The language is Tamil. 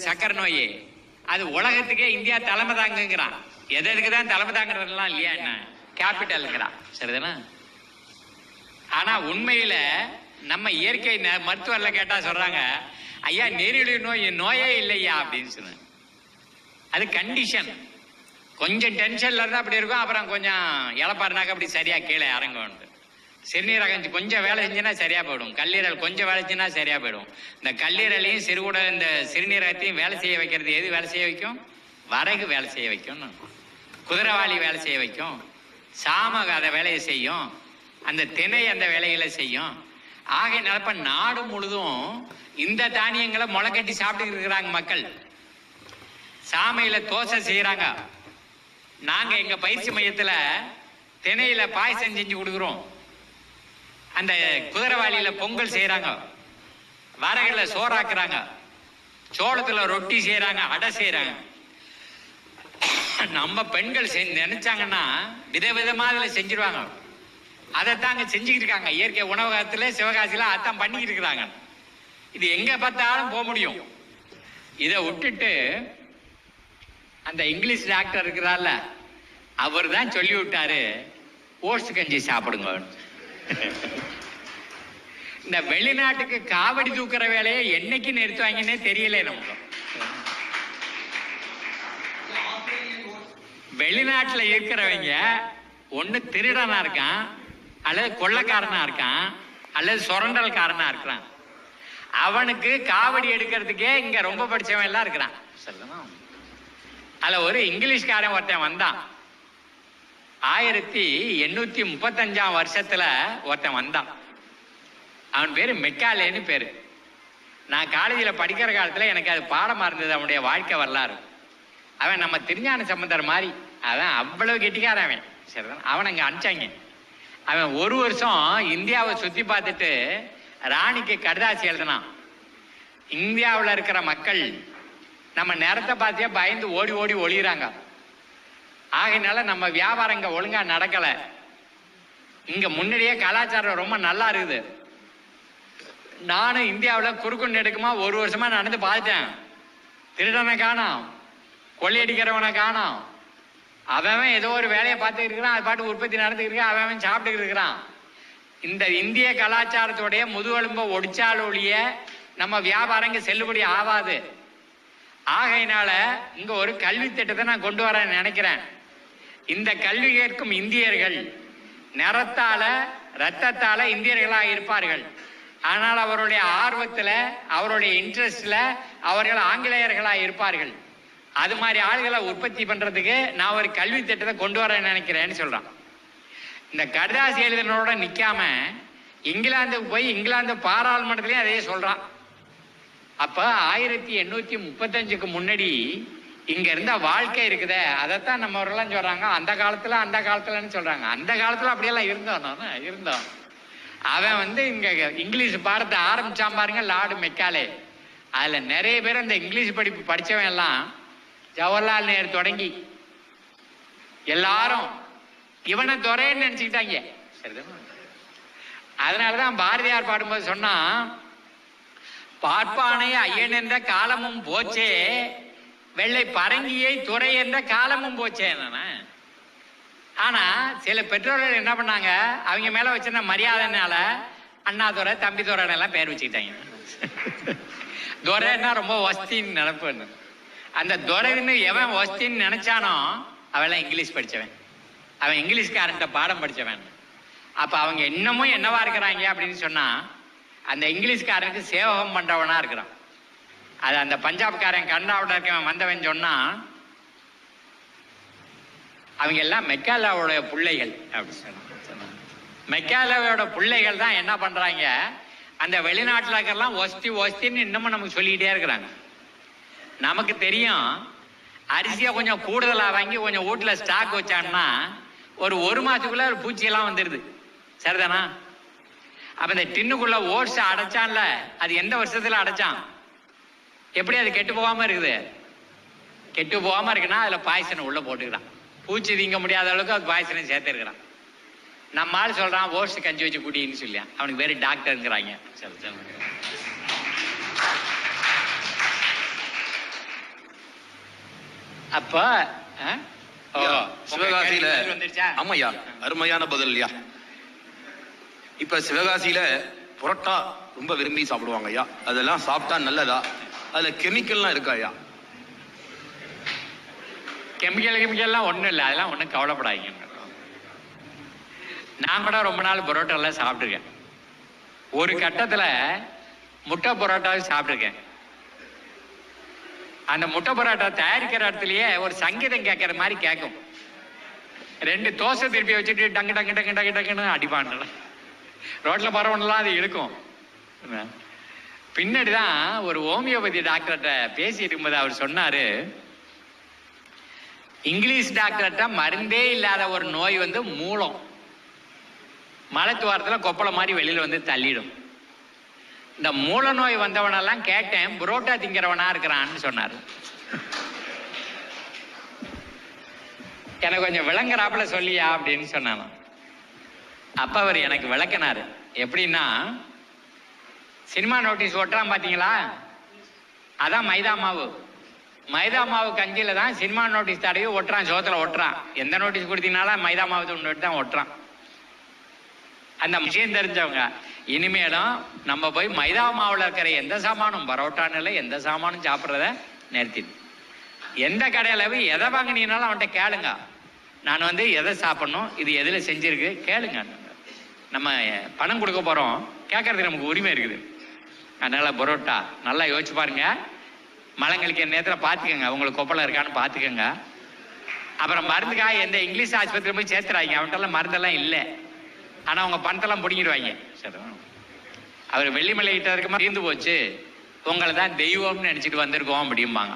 சக்கரை நோய் அது உலகத்துக்கே இந்தியா தலைமை தாங்குங்கிறான். எதுக்கு தான் தலைமை தாங்குறதுலாம் இல்லையா என்ன கேபிட்டல்ங்கிறான். சரிதானே? ஆனா உண்மையில நம்ம இயற்கை மருத்துவர்ல கேட்டா சொல்றாங்க, ஐயா நீரிழிவு நோய் நோயே இல்லையா அப்படின்னு சொன்ன. அது கண்டிஷன். கொஞ்சம் டென்ஷன்ல இருந்தா அப்படி இருக்கும், அப்புறம் கொஞ்சம் இழப்பாருனாக்க அப்படி சரியா கீழே இறங்கும். சிறுநீரகம் கொஞ்சம் வேலை செஞ்சுன்னா சரியா போயிடும், கல்லீரல் கொஞ்சம் வேலை செஞ்சுன்னா சரியா போயிடும். இந்த கல்லீரலையும் சிறுகுடல் இந்த சிறுநீரகத்தையும் வேலை செய்ய வைக்கிறது எது வேலை செய்ய வைக்கும்? வரகு வேலை செய்ய வைக்கும், குதிரைவாளி வேலை செய்ய வைக்கும், சாம அதை வேலையை செய்யும், அந்த திணை அந்த வேலைகளை செய்யும். ஆகையினால நாடு முழுதும் இந்த தானியங்களை முளைக்கட்டி சாப்பிட்டு இருக்கிறாங்க மக்கள். சாமையில தோசை செய்யறாங்க. நாங்க எங்க பயிற்சி மையத்துல திணையில பாயசம் செஞ்சு கொடுக்குறோம். அந்த குதிரைவாளியில பொங்கல் செய்யறாங்க, வரகுல சோறாக்குறாங்க, சோளத்துல ரொட்டி செய்யறாங்க, அடை செய்யறாங்க. நம்ம பெண்கள் நினைச்சாங்கன்னா விதவிதமா அதுல செஞ்சிருவாங்க. அதைத்தாங்க செஞ்சுக்கிட்டு இருக்காங்க. இயற்கை உணவகத்துல சிவகாசியில அதான் பண்ணிக்கிட்டு இருக்கிறாங்க. இது எங்க பார்த்தாலும் போக முடியும். இதை விட்டுட்டு அந்த இங்கிலீஷ் டாக்டர் இருக்கிறார்ல, அவர் தான் சொல்லி விட்டாரு ஓட்ஸ் கஞ்சி சாப்பிடுங்க. இந்த வெளிநாட்டுக்கு காவடி தூக்குற வேலையை என்னைக்கு நிறுத்துவாங்கன்னே தெரியல நமக்கு. வெளிநாட்டுல இருக்கிறவங்க ஒண்ணு திருடனா இருக்கான், அல்லது கொள்ளைக்காரனா இருக்கான், அல்லது சுரண்டல்காரனா இருக்கிறான். அவனுக்கு காவடி எடுக்கிறதுக்கே இங்க ரொம்ப படிச்சவன் எல்லாம் இருக்கிறான். அதுல ஒரு இங்கிலீஷ்காரன் ஒருத்தன் வந்தான். 1835 வருஷத்துல ஒருத்தன் வந்தான். அவன் பேரு மெக்காலேன்னு பேரு. நான் காலேஜில் படிக்கிற காலத்துல எனக்கு அது பாடமா இருந்தது, அவனுடைய வாழ்க்கை வரலாறு. அவன் நம்ம திருஞான சம்பந்தர் மாதிரி, அவன் அவ்வளவு கெட்டிக்காரன் அவன். சரிதான்? அவனை இங்க அனுப்பிச்சாங்க. அவன் ஒரு வருஷம் இந்தியாவை சுத்தி பார்த்துட்டு ராணிக்கு கடிதாசி எழுதினான். இந்தியாவில் இருக்கிற மக்கள் நம்ம நேரத்தை பார்த்தியா பயந்து ஓடி ஓடி ஒளிகிறாங்க. ஆகையினால நம்ம வியாபாரம் இங்க ஒழுங்கா நடக்கல. இங்க முன்னாடியே கலாச்சாரம் ரொம்ப நல்லா இருக்குது. நானும் இந்தியாவில் குறுக்குண்டு எடுக்குமா ஒரு வருஷமா நடந்து பார்த்தேன். திருடனை காணோம், கொள்ளையடிக்கிறவனை காணோம். அவன் ஏதோ ஒரு வேலையை பார்த்துட்டு இருக்கிறான், அது பாட்டு உற்பத்தி நடந்துக்கிட்டு இருக்கான், அவன் சாப்பிட்டுக்கிட்டு இருக்கிறான். இந்த இந்திய கலாச்சாரத்துடைய முதுகெலும்பை ஒடிச்சால் ஒழிய நம்ம வியாபாரம் இங்க செல்லுபடி ஆகாது. ஆகையினால இங்க ஒரு கல்வி திட்டத்தை நான் கொண்டு வர நினைக்கிறேன். இந்த கல்வி கேட்கும் இந்தியர்கள் நிறத்தால ரத்தத்தால இந்தியர்களாக இருப்பார்கள். ஆனால் அவருடைய ஆர்வத்துல அவருடைய இன்ட்ரெஸ்ட்ல அவர்கள் ஆங்கிலேயர்களாக இருப்பார்கள். அது மாதிரி ஆளுகளை உற்பத்தி பண்றதுக்கு நான் ஒரு கல்வி திட்டத்தை கொண்டு வர நினைக்கிறேன்னு சொல்றான். இந்த கடிதாசி எழுதினோட நிக்காம இங்கிலாந்துக்கு போய் இங்கிலாந்து பாராளுமன்றத்திலையும் அதே சொல்றான். அப்ப 1835க்கு முன்னாடி இங்க இருந்த வாழ்க்கை இருக்குதே, அதைத்தான் நம்ம அவர்கள்லாம் சொல்றாங்க. அந்த காலத்துலன்னு சொல்றாங்க. அந்த காலத்துல அப்படியெல்லாம் இருந்தோம். அவன் இங்க இங்கிலீஷ் பாடத்தை ஆரம்பிச்சான் பாருங்க, லார்டு மெக்காலே. அதுல நிறைய பேர் இந்த இங்கிலீஷ் படிப்பு படிச்சவன் எல்லாம் ஜவஹர்லால் நேரு தொடங்கி எல்லாரும் இவனை துறைன்னு நினைச்சுக்கிட்டாங்க. அதனாலதான் பாரதியார் பாடும்போது சொன்னா, பார்ப்பானை ஐயன் என்ற காலமும் போச்சே, வெள்ளை பரங்கியை துறை என்ற காலமும் போச்சே. ஆனா சில பெற்றோர்கள் என்ன பண்ணாங்க, அவங்க மேல வச்சிருந்த மரியாதைனால அண்ணா துறை தம்பி துறை எல்லாம் பேர் வச்சுக்கிட்டாங்க. துரைன்னா ரொம்ப வஸ்தின்னு நினைப்பு. அந்த துரைன்னு எவன் வஸ்தின்னு நினைச்சானோ அவெல்லாம் இங்கிலீஷ் படிச்சவன், அவன் இங்கிலீஷ்காரன்ட்ட பாடம் படிச்சவன். அப்ப அவங்க இன்னமும் என்னவா இருக்கிறாங்க அப்படின்னு சொன்னா, அந்த இங்கிலீஷ்காரனுக்கு சேவகம் பண்றவனா இருக்கிறான். அது அந்த பஞ்சாப்காரன் கர்நாடகா இருக்கவன் வந்தவன் சொன்னா, அவங்க எல்லாம் மெக்காலேவோட பிள்ளைகள் அப்படி சொன்னாங்க. மெக்காலேவோட பிள்ளைகள் தான் என்ன பண்றாங்க, அந்த வெளிநாட்டுல இருக்கிறலாம் ஒஸ்தின்னு இன்னமும் நமக்கு சொல்லிக்கிட்டே இருக்கிறாங்க. நமக்கு தெரியும், அரிசியை கொஞ்சம் கூடுதலா வாங்கி கொஞ்சம் வீட்டுல ஸ்டாக் வச்சான்னா ஒரு மாசத்துக்குள்ள ஒரு பூச்சியெல்லாம் வந்துடுது. சரிதானா? அப்ப இந்த டின்னுக்குள்ள ஓட்ஸ் அடைச்சான்ல, அது எந்த வருஷத்துல அடைச்சான்? எப்படி அது கெட்டு போகாம இருக்குது? கெட்டு போகாம இருக்குன்னா அதுல பாய்சனை உள்ள போட்டுக்கிறான். பூச்சி திங்க முடியாத அளவுக்கு அது பாய்சனை சேர்த்துருக்கிறான். நம்ம ஆள் சொல்றான் ஓட்ஸ் கஞ்சி வச்சு குடின்னு சொல்லியா, அவனுக்கு வேறு டாக்டருங்கிறாங்க. அப்ப சிவகாசியில ஆமாய்யா, அருமையான பதில் ஐயா. இப்ப சிவகாசியில புரோட்டா ரொம்ப விரும்பி சாப்பிடுவாங்க ஐயா. அதெல்லாம் சாப்பிட்டா நல்லதா? அதுல கெமிக்கல்லாம் இருக்கா ஐயா? கெமிக்கல்லாம் ஒன்றும் இல்லை, அதெல்லாம் ஒன்றும் கவலைப்படாதீங்க. நான் கூட ரொம்ப நாள் பரோட்டாலாம் சாப்பிட்ருக்கேன். ஒரு கட்டத்தில் முட்டை பரோட்டாவும் சாப்பிட்ருக்கேன். அந்த முட்டை பரோட்டா தயாரிக்கிற இடத்துலயே ஒரு சங்கீதம் கேட்கற மாதிரி கேட்கும். 2 தோசை திருப்பி வச்சுட்டு டங்கு டங்கு டங்கு டங்கு டங்குன்னு அடிப்பான். ரோட்ல பரவலாம் அது இழுக்கும். பின்னாடிதான் ஒரு ஹோமியோபதி டாக்டர்கிட்ட பேசிட்டு இருக்கும்போது அவர் சொன்னாரு, இங்கிலீஷ் டாக்டர்கிட்ட மருந்தே இல்லாத ஒரு நோய் வந்து மூலம், மலத்துவாரத்தில் கொப்பளை மாதிரி வெளியில வந்து தள்ளிடும். இந்த மூல நோய் வந்தவனெல்லாம் கேட்டேன், புரோட்டா திங்கிறவனா இருக்கிறான்னு சொன்னார். எனக்கு கொஞ்சம் விளங்குறாப்புல சொல்லியா அப்படின்னு சொன்னாங்க. அப்ப அவர் எனக்கு விளக்கினாரு. எப்படின்னா, சினிமா நோட்டீஸ் ஒட்டுறான் பாத்தீங்களா, அதான் மைதா மாவு. மைதா மாவு கஞ்சியில தான் சினிமா நோட்டீஸ் தடவி ஒட்டுறான், சோத்துல ஒட்டுறான். எந்த நோட்டீஸ் கொடுத்தீங்கனாலும் மைதா மாவு ஒன்று தான் ஒட்டுறான். அந்த விஷயம் தெரிஞ்சவங்க இனிமேலும் நம்ம போய் மைதா மாவுல இருக்கிற எந்த சாமானும், பரோட்டான்னு இல்லை, எந்த சாமானும் சாப்பிட்றத நிறுத்திடு. எந்த கடையில போய் எதை வாங்கினீங்கனாலும் அவன்கிட்ட கேளுங்க, நான் வந்து எதை சாப்பிடணும், இது எதில் செஞ்சிருக்கு கேளுங்க. நம்ம பணம் கொடுக்க போறோம், கேட்கறதுக்கு நமக்கு உரிமை இருக்குது. அதனால பரோட்டா நல்லா யோசிச்சு பாருங்க. மலங்களுக்கு என் நேரத்தில் பார்த்துக்கோங்க, உங்களுக்கு கொப்பளம் இருக்கான்னு பார்த்துக்கோங்க. அப்புறம் மருந்துக்காக எந்த இங்கிலீஷ் ஆஸ்பத்திரி போய் சேர்த்துறாங்க, அவன்கிட்டலாம் மருந்தெல்லாம் இல்லை. ஆனால் அவங்க பணத்தெல்லாம் பிடிங்கிடுவாங்க. சரி, அவர் வெள்ளிமலை கிட்ட இருக்க தீர்ந்து போச்சு, உங்களை தான் தெய்வம்னு நினச்சிட்டு வந்திருக்கோம் அப்படிம்பாங்க.